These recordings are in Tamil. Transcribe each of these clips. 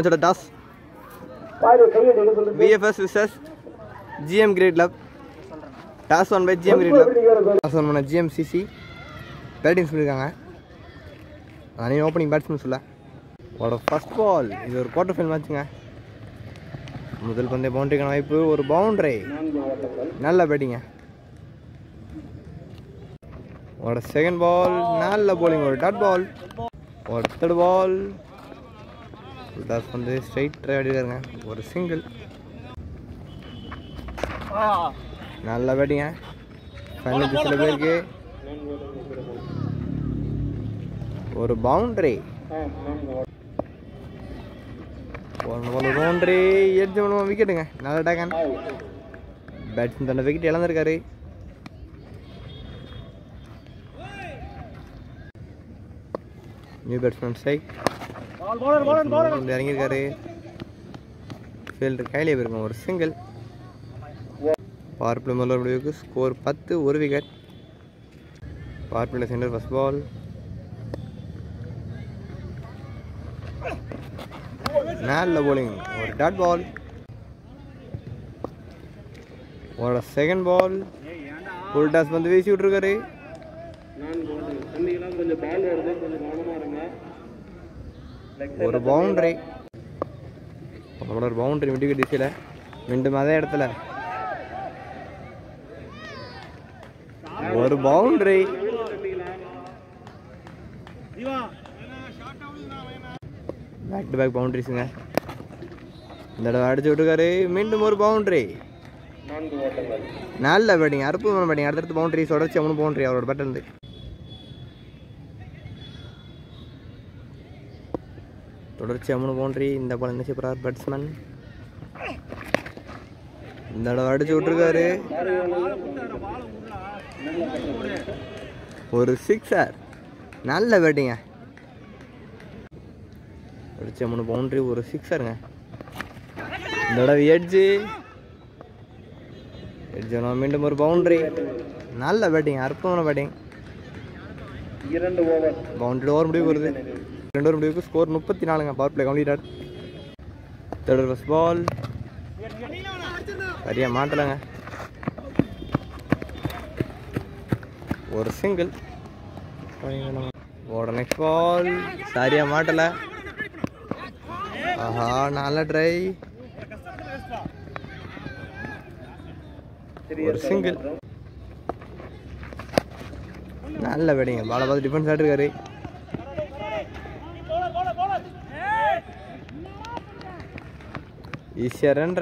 மேட்சோட toss VFS vs GM Great Love. Toss 1 by GM Great Love. Toss 1 பண்ண GMCC பேட்டிங் சொல்லியிருக்காங்க. நான் ஓப்பனிங் பேட்ஸ்மேன் சொல்ல. ஒரு ஃபர்ஸ்ட் பால், இது ஒரு குவார்டர் ஃபைனல் மேட்சுங்க. முதல் பந்தய பவுண்டரிக்கான வாய்ப்பு, ஒரு பவுண்டரி, நல்ல பேட்டிங்க. ஒரு செகண்ட் பால், நல்ல bowling, ஒரு டாட் பால். ஒரு தேர்ட் பால், டாஸ் வந்து ஸ்ட்ரைட் ட்ரை அடிக்கிறாருங்க, ஒரு சிங்கிள், நல்ல பேட்டிங்க. ஃபைனல் சில பேருக்கு ஒரு பவுண்டரி, ஒரு பவுண்டரி, எட்ஜ் பண்ணுவோம், விக்கெட்டுங்க. நல்ல டேக்கன். பேட்ஸ்மேன் தன்னை விக்கெட் இழந்திருக்காரு. நியூ பேட்ஸ்மேன் ஸ்ட்ரைக் இறங்கியிருக்காரு. ஃபீல்டர் கையிலே போயிருக்கோம், ஒரு சிங்கிள். பவர் பிளே முதல் முடிவுக்கு ஸ்கோர் 10, ஒரு wicket. Power play centre first ball, நல்ல bowling, ஒரு டாட் பால். ஒரு செகண்ட் பால், ஃபுல் டாஸ் வந்து வீசி விட்டுருக்காரு. ஒரு பவுண்டரி, ஒரு பவுண்டரி விட்டு திசையில் மீண்டும் அதே இடத்துல ஒரு பவுண்டரி. பேக் டு பேக் பவுண்டரிஸுங்க. இந்த தடவை அடிச்சு விட்டுருக்காரு. மீண்டும் ஒரு பவுண்டரி, நல்ல பேட்டிங், அற்புதமான பேட்டிங். அடுத்தடுத்து பவுண்டரி, தொடர்ச்சி 3 பவுண்டரி அவரோட பேட் இருந்து. தொடர்ச்சி 3 பவுண்டரி. இந்த பால் என்ன செய்யப்படுறார் பேட்ஸ்மேன்? இந்த தடவை அடிச்சு விட்டுருக்காரு. ஒரு சிக்ஸர், நல்ல பேட்டிங்க. அடிச்ச 3 பவுண்டரி, ஒரு சிக்ஸருங்க. இந்த தடவை எட்ஜு, மீண்டும் ஒரு பவுண்டரி, நல்ல பேட்டிங், அற்புதமான பேட்டிங். 2 ஓவர் முடிவு வருது. 2 ஓவர் முடிவுக்கு ஸ்கோர் 34ங்க. Power play completed. Third first ball, சரியா மாட்டலங்க, ஒரு சிங்கிள். ஓட நெக்ஸ்ட் பால், சரியா மாட்டல. ஆஹா, நல்ல ட்ரை, ஒரு சிங்கிள், நல்ல பேட்டிங்க. பாலை பார்த்து டிஃபென்ஸ் ஆட்டிருக்காரு. ஈஸியா ரன்.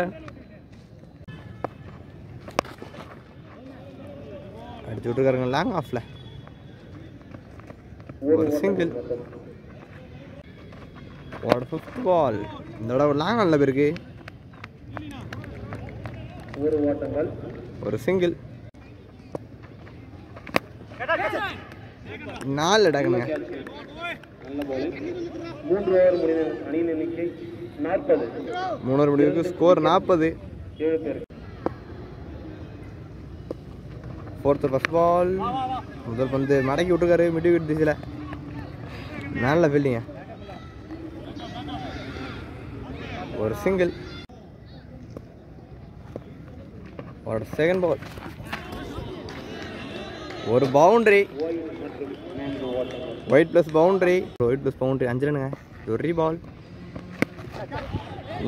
அடிச்சு விட்டுருக்காருங்க லாங் ஆஃப்ல, ஒரு சிங்கிள். ஒரு ஃபிஃப்த் பால், இந்த தடவை லாங் நல்ல பேருக்கு, ஒரு சிங்கிள், 4 டக்குங்க. 3 ஓவர் முடிவுக்கு ஸ்கோர் 40. ஃபோர்த் ஃபர்ஸ்ட் பால், முதல் பந்து மடக்கி விட்டுருக்காரு மிட் விக்கெட் திசையில், நல்ல ஃபீல்டிங்க, ஒரு சிங்கிள். ஒரு செகண்ட் பால், ஒரு பவுண்டரி, ஒயிட் ப்ளஸ் பவுண்டரி, 5 ரன்னுங்க. ஒரு ரீபால்,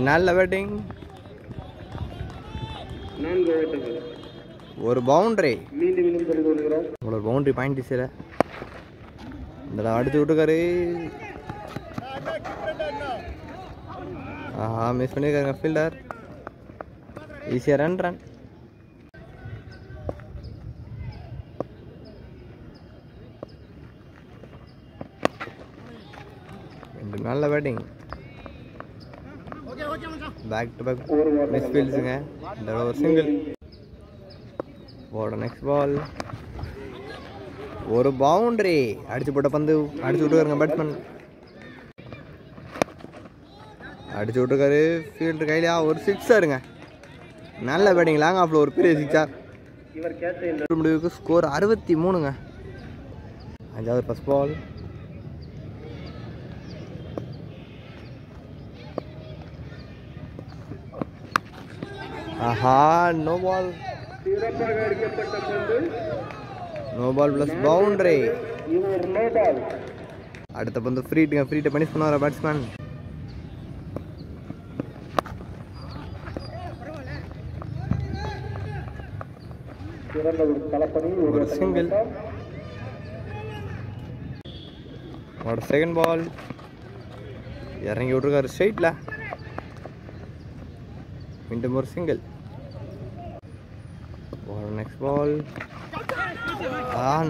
நல்ல பேட்டிங், ஒரு பவுண்டரி, ஒரு பவுண்டரி பாயிண்ட் திசையில். இந்த அடிச்சு விட்டுருக்காரு. ஆஹா, மிஸ் பண்ணியிருக்காங்க ஃபீல்டர். ஈஸியாக ரன். நல்ல batting, back to back miss ஃபீல்ட்ஸுங்க. இந்த ஒரு சிங்கிள். ஓட நெக்ஸ்ட் பால், ஒரு பவுண்டரி, அடிச்சு போட்ட பந்து அடிச்சு விட்டுருக்காருங்க பேட்ஸ்மேன். அடிச்சு விட்டுருக்காரு ஃபீல்டர் கையிலா, ஒரு சிக்ஸருங்க. நல்ல பேட்டிங், லாங் ஆஃப்ல ஒரு பெரிய சிக்ஸர். முடிவுக்கு ஸ்கோர் 63ங்க. 5வது ஃபர்ஸ்ட் பால், ஆஹா, no ball. No ball plus boundary. அடுத்த பந்து ஃப்ரீட்டுங்க. ஃப்ரீட்டை பனிஷ் பண்ணுவார பேட்ஸ்மேன். ஒரு சிங்கிள். செகண்ட் பால் இறங்கி விட்டுருக்காரு ஸ்ட்ரைட்ல. மீண்டும் ஒரு சிங்கிள். நெக்ஸ்ட் பால்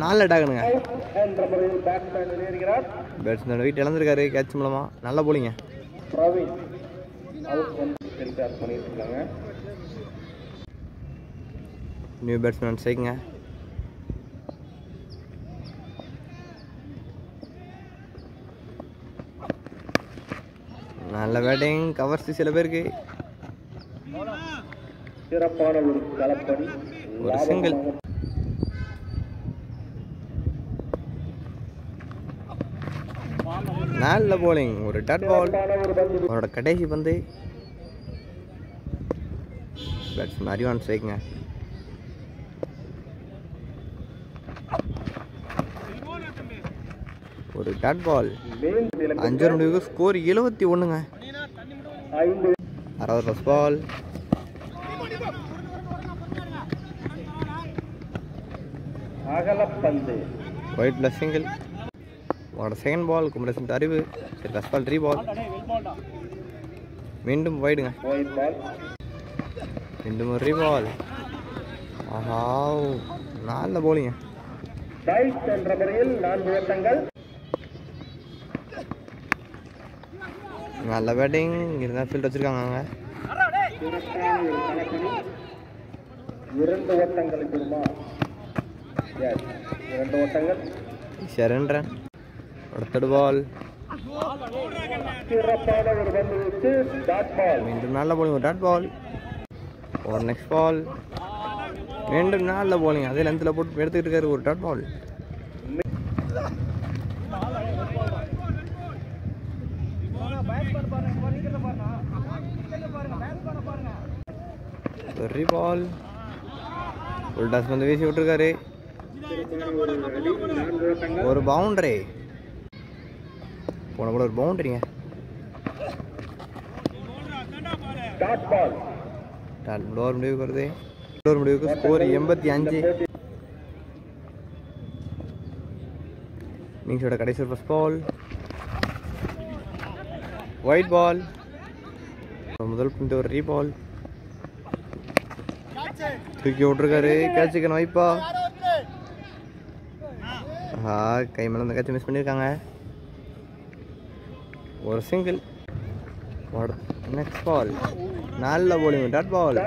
4 அட்டாகணுங்க. பேட்ஸ்மேன் வெயிட் இழந்திருக்காரு கேட்ச் மூலமா. நல்ல போலிங்க. New batsman ஸ்ட்ரைக்குங்க. நல்ல பேட்டிங். கவர்ஸ் சில பேருக்கு. சிறப்பான ஒரு களப்பணி. ஒரு சிங்கிள். நல்ல போலிங். ஒரு டாட் பால். அவரோட கடைசி பந்து. பேட்ஸ்மேன் அறிவான் ஸ்ட்ரைக்குங்க. ஒரு டாட் பால். 5 முடிவுக்கு ஸ்கோர் 71ங்க. 60 ப்ளஸ் பால். அகலப்பந்து. Wide plus single. அவரோட செகண்ட் பால் குமரேசன் அறிவு. சரி, ஃபர்ஸ்ட் பால் 3 பால். மீண்டும் ஒயிடுங்க. மீண்டும் ஒரு ரீபால். ஆஹா, நல்ல போலிங்க. என்ற முறையில் 4 ஓட்டங்கள். நல்ல பேட்டிங். இருந்தால் ஃபீல்ட் வச்சிருக்காங்க. 2 ஓட்டங்களுக்கு 2 ஓட்டங்கள். ஷரன் ரன். அடுத்த பால். சிறப்பான ஒரு பந்து வச்சு டாட் பால். மீண்டும் நல்ல போலிங். ஒரு டாட் பால். ஒரு நெக்ஸ்ட் பால். மீண்டும் நல்ல போலிங். அதே லென்த்தில் போட்டு எடுத்துக்கிட்டு இருக்காரு. ஒரு டாட் பால். ஒரு பால். ஒரு டாஸ் வந்து வீசி விட்டுருக்காரு. ஒரு பவுண்டரி. போன போல ஒரு பவுண்டரிங்க. Dot ball. டோர் முடிவுக்கு வருது. டோர் முடிவுக்கு ஸ்கோர் 85. இன்னிங்ஸோட கடைசி ஃபர்ஸ்ட் பால். ஒயிட் பால். முதல் பந்து ஒரு ரீபால். தூக்கி விட்டுருக்காரு. கேட்சுக்கு வைப்பா. கை மேலே அந்த கேட்ச் மிஸ் பண்ணியிருக்காங்க. ஒரு சிங்கிள். நெக்ஸ்ட் பால். நல்ல போலிங். Dot ball.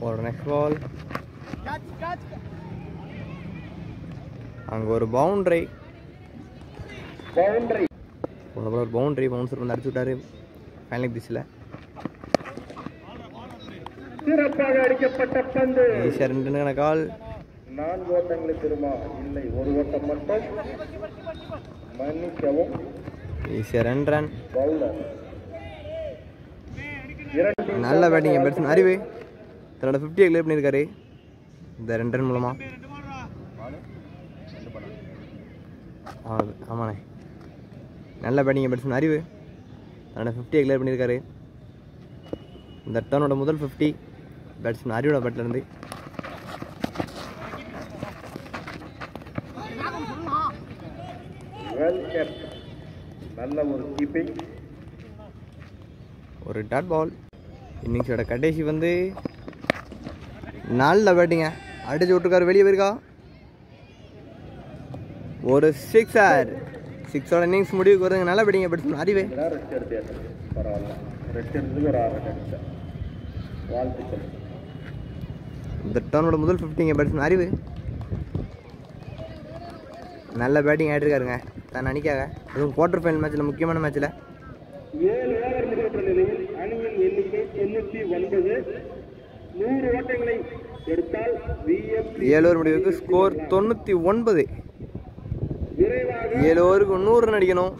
ஒரு நெக்ஸ்ட் பால். அங்கே ஒரு பவுண்டரி. ஒரு பவுண்டரி. பவுன்சர் வந்து அடிச்சு விட்டாரு ஃபைனல் பிச்சில். சிறப்பாக அடிக்கப்பட்ட பந்து. ஈஸியாக 2 கால். 4 ஓட்டங்களுக்கு திரும்ப இல்லை. 1 ஓட்டம் மட்டும். மன்னிக்கவும். ஈஸியாக 2 ரன். பவுலர். நல்ல பேட்டிங். பேட்ஸ்மேன் அறிவு தன்னோட 50 கிளியர் பண்ணியிருக்காரு இந்த 2 ரன் மூலமா. ஆமாண்ணே, நல்ல பேட்டிங். பேட்ஸ்மேன் அறிவு தன்னோட 50 கிளியர் பண்ணியிருக்காரு. இந்த டர்னோட முதல் 50 பேட்ஸ்மேன் அறிவோட பேட்லேருந்து. நல்ல ஒரு கீப்பிங். ஒரு டாட் பால். இன்னிங்ஸோட கடைசி வந்து நல்ல பேட்டிங்க. அடிச்சு விட்டுருக்காரு. வெளியே போயிருக்கா. ஒரு 6 6ஓட இன்னிங்ஸ் முடிவுக்கு வருதுங்க. நல்ல பேட்டிங்க பேட்ஸ்மேன் அறிவே. இந்த டர்னோட முதல் 50ங்க பேட்ஸ்மேன் அறிவு. நல்ல பேட்டிங் ஆகிட்டுருக்காருங்க தான் அணிக்காக. அதுவும் குவார்டர் ஃபைனல் மேட்ச்சில், முக்கியமான மேட்ச்சில். 7 ஓவர் முடிவுற்ற நிலையில் அணியின் எண்ணிக்கை 99. 100 ஓட்டங்களை எடுத்தால் 7 ஓவர் முடிவுக்கு ஸ்கோர் 99. 7 ஓவருக்கு 100 ரன் அடிக்கணும்.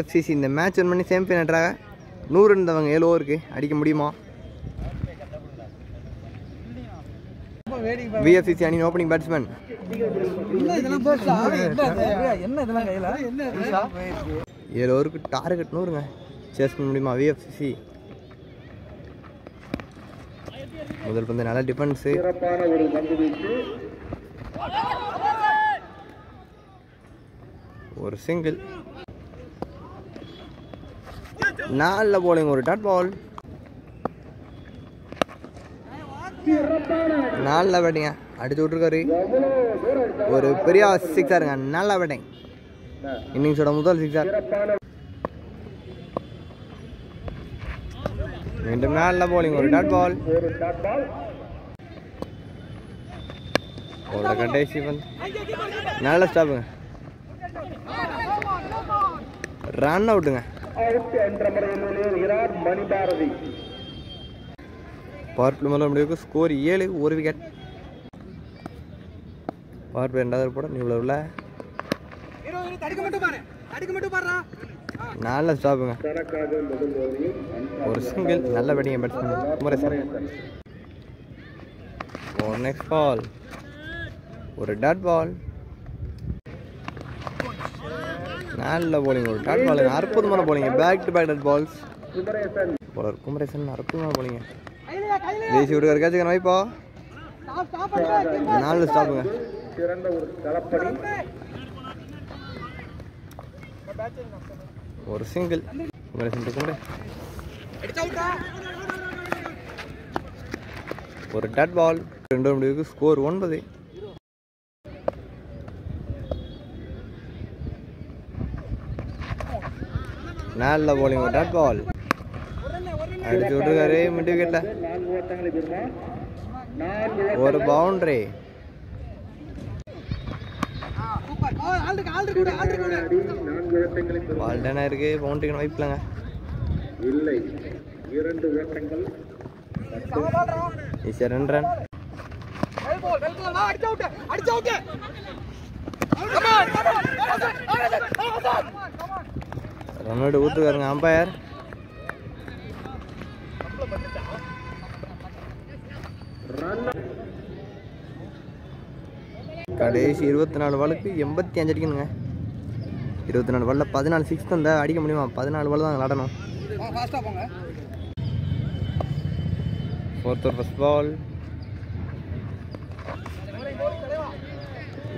எஃப்சிசி இந்த மேட்ச் வின் பண்ணி செமிஃபைனல் என்ட்ராக 100 இருந்தவங்க 7 ஓவருக்கு அடிக்க முடியுமா? விஎஃப்சிசி அணியின் ஓப்பனிங் பேட்ஸ்மேன் 7 ஓவருக்கு டார்கெட் 100ங்க. சேஸ் பண்ண முடியுமா விஎஃப்சிசி? முதல் பந்து நல்ல டிஃபென்ஸு, ஒரு சிங்கிள், நல்ல போலிங், ஒரு டாட் பால், நல்ல பேட்டிங்க அடிச்சு விட்டுருக்காரு. ஒரு பெரிய சிக்ஸாருங்க, நல்ல பேட்டிங், இன்னிங்ஸோட முதல் சிக்ஸார். மீண்டும் நல்ல போலிங், ஒரு டாட் பால், ஒரு கடைசி பந்து நல்ல ஸ்டாப்புங்க, ரன் அவுட்டுங்க. பவர் பிளே முதல் முடிவுக்கு ஸ்கோர் 7, ஒரு விக்கெட். பவர் பிளே 2வது போட இவ்வளோ உள்ள நல்ல ஸ்டாப்புங்க, ஒரு சிங்கிள், நல்ல பேட்டிங் பேட்ஸ்மேன் குமரேசன். ஒரு நெக்ஸ்ட் பால், ஒரு டாட் பால், நல்ல போலிங், ஒரு டாட் பால், அற்புதமான போலிங்க, back to back dot balls. Bowler Kumaresan அற்புதமான போலிங்க, வீசி விடுற கேட்சுக்க வைப்பா, நாலு ஸ்டாப்புங்க. ஒரு சிங்கிள், ஒரு டாட் பால். 2 முடிவுக்கு ஸ்கோர் 9. நல்ல போலிங், ஒரு டாட் பால் அடிச்சு விட்டுருக்காரு மிட் விக்கெட்ல, ஒரு பவுண்டரி. பால் டேனா இருக்கு, பவுண்டரிக்கு வைப்பலங்க. ஈஸியா 2 ரன். ரன் அவுட் ஊத்துக்காருங்க அம்பையர். கடைசி 24 பாலுக்கு 85 அடிக்கணுங்க. 24 பாலில் 14 சிக்ஸ் தந்தா அடிக்க முடியுமா? 14 பால் தான் விளாடணும். 4th over first ball,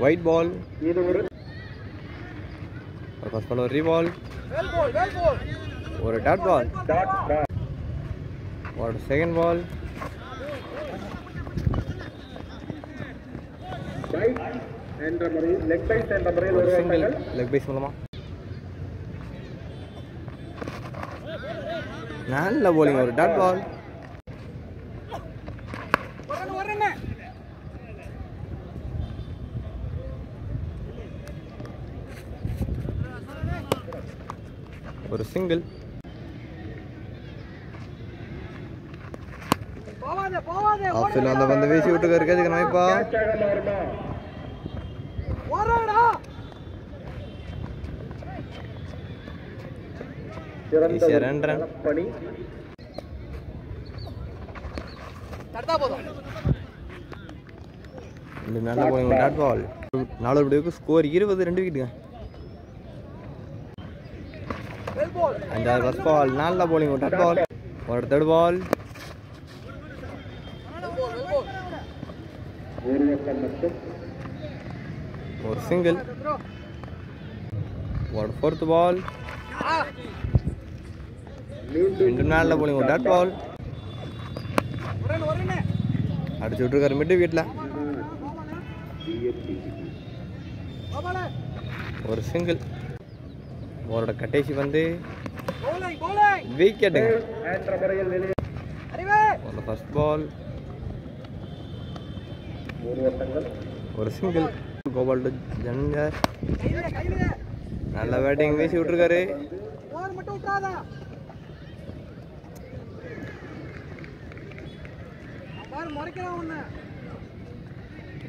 wide ball, first ball ஒரு ரீபால், ஒரு டாட் பால், ஒரு செகண்ட் பால், ஒரு சிங்கிள் லெக் பைஸ் மூலமா. நல்ல போலிங், ஒரு டாட் பால், ஒரு சிங்கிள், ஆப்ஷன் அந்த வந்து வீசி விட்டு கேட்சுக்க வைப்பா. ஈஸியா 2 ரன். நல்ல போலிங், ஒரு டாட் பால். 4 முடிவுக்கு ஸ்கோர் 20, 2 விக்கெட்டுங்க. 5வது ஃபர்ஸ்ட் பால், நல்ல போலிங், ஒரு டாட் பால், ஒரு தேர்ட் பால், ஒரு சிங்கிள், ஒரு 4th பால், மீண்டும் நல்ல போலிங், ஒரு டாட் பால் அடிச்சு விட்டுருக்காரு மிட் விக்கெட்ல, ஒரு சிங்கிள், அவரோட கடைசி வந்து விக்கெட்டுங்க. ஃபர்ஸ்ட் பால், ஒரு சிங்கிள், கோபால் டு ஜன்கர், நல்ல பேட்டிங் வீசி விட்டுருக்காரு.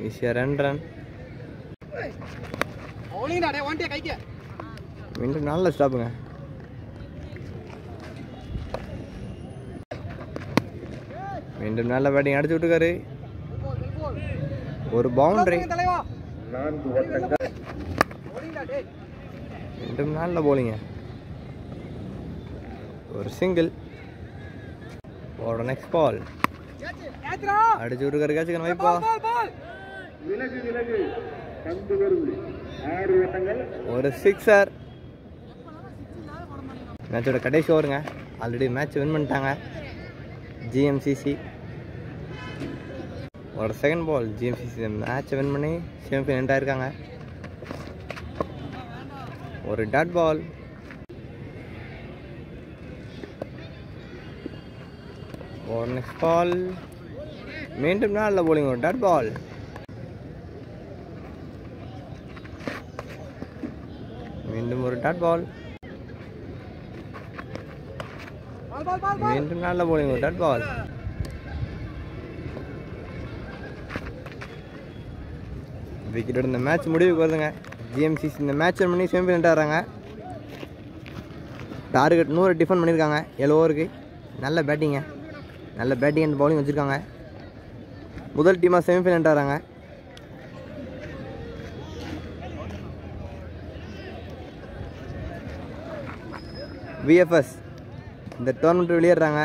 ஈஸியா 2 ரன். மீண்டும் நல்ல ஸ்டாப்புங்க, மீண்டும் நல்ல பேட்டிங் அடிச்சு விட்டுருக்காரு. ஒரு பவுண்டரி. 4 ஓட்டங்கள். மீண்டும் நல்ல போலிங்க. ஒரு சிங்கிள். ஒரு நெக்ஸ்ட் பால் அடிச்சு விட்டுருக்காரு. கேட்சுக்கணும் வைப்பா. விலகு பந்து வருது. 6 ஓட்டங்கள். ஒரு சிக்ஸர். மேட்சோட கடைசி ஓவருங்க. ஆல்ரெடி மேட்ச் வின் பண்ணிட்டாங்க ஜிஎம்சிசி. ஒரு செகண்ட் பால். ஜிஎம்சிசி மேட்சை வின் பண்ணி செமிஃபைனல் என்ட்ரு ஆயிருக்காங்க. ஒரு டாட் பால். ஒரு நெக்ஸ்ட் பால். மீண்டும் நல்ல போலிங். ஒரு டாட் பால். மீண்டும் ஒரு டாட் பால். மீண்டும் நல்ல போலிங். ஒரு டாட் பால். விக்கெட்டோட இந்த மேட்ச் முடிவுக்கு வருதுங்க. ஜிஎம்சிசி இந்த மேட்ச் பண்ணி செமிஃபைனல் ஆகிறாங்க. டார்கெட் 100 டிஃபன் பண்ணியிருக்காங்க 7 ஓவருக்கு. நல்ல பேட்டிங்க. நல்ல பேட்டிங் அண்ட் பவுலிங் வச்சுருக்காங்க. முதல் டீமாக செமிஃபைனல் ஆகிறாங்க. விஎஃப்எஸ் இந்த டோர்னமெண்ட் வெளியேறாங்க.